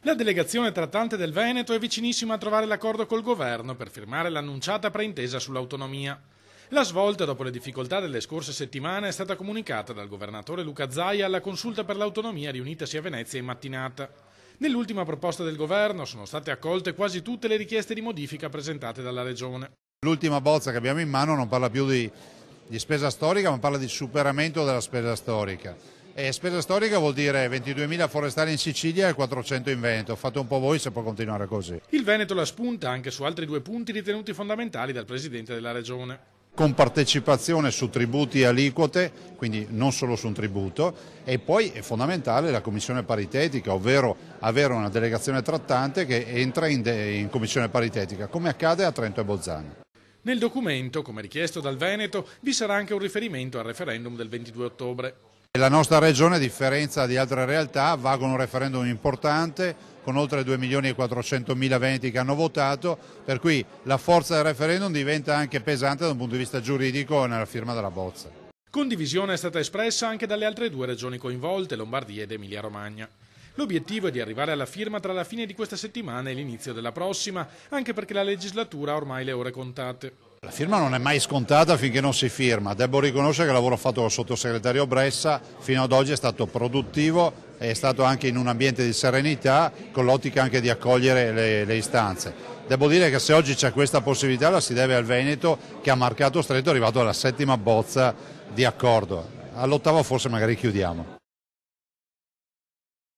La delegazione trattante del Veneto è vicinissima a trovare l'accordo col governo per firmare l'annunciata preintesa sull'autonomia. La svolta dopo le difficoltà delle scorse settimane è stata comunicata dal governatore Luca Zaia alla consulta per l'autonomia riunitasi a Venezia in mattinata. Nell'ultima proposta del governo sono state accolte quasi tutte le richieste di modifica presentate dalla Regione. L'ultima bozza che abbiamo in mano non parla più di spesa storica, ma parla di superamento della spesa storica. E spesa storica vuol dire 22.000 forestali in Sicilia e 400 in Veneto. Fate un po' voi se può continuare così. Il Veneto la spunta anche su altri due punti ritenuti fondamentali dal Presidente della Regione. Con partecipazione su tributi e aliquote, quindi non solo su un tributo, e poi è fondamentale la commissione paritetica, ovvero avere una delegazione trattante che entra in commissione paritetica, come accade a Trento e Bolzano. Nel documento, come richiesto dal Veneto, vi sarà anche un riferimento al referendum del 22 ottobre. La nostra regione, a differenza di altre realtà, va con un referendum importante, con oltre 2.400.000 veneti che hanno votato, per cui la forza del referendum diventa anche pesante da un punto di vista giuridico nella firma della bozza. Condivisione è stata espressa anche dalle altre due regioni coinvolte, Lombardia ed Emilia-Romagna. L'obiettivo è di arrivare alla firma tra la fine di questa settimana e l'inizio della prossima, anche perché la legislatura ha ormai le ore contate. La firma non è mai scontata finché non si firma. Devo riconoscere che il lavoro fatto dal sottosegretario Bressa fino ad oggi è stato produttivo, è stato anche in un ambiente di serenità, con l'ottica anche di accogliere le istanze. Devo dire che se oggi c'è questa possibilità la si deve al Veneto, che ha marcato stretto, è arrivato alla 7ª bozza di accordo. All'8ª forse magari chiudiamo.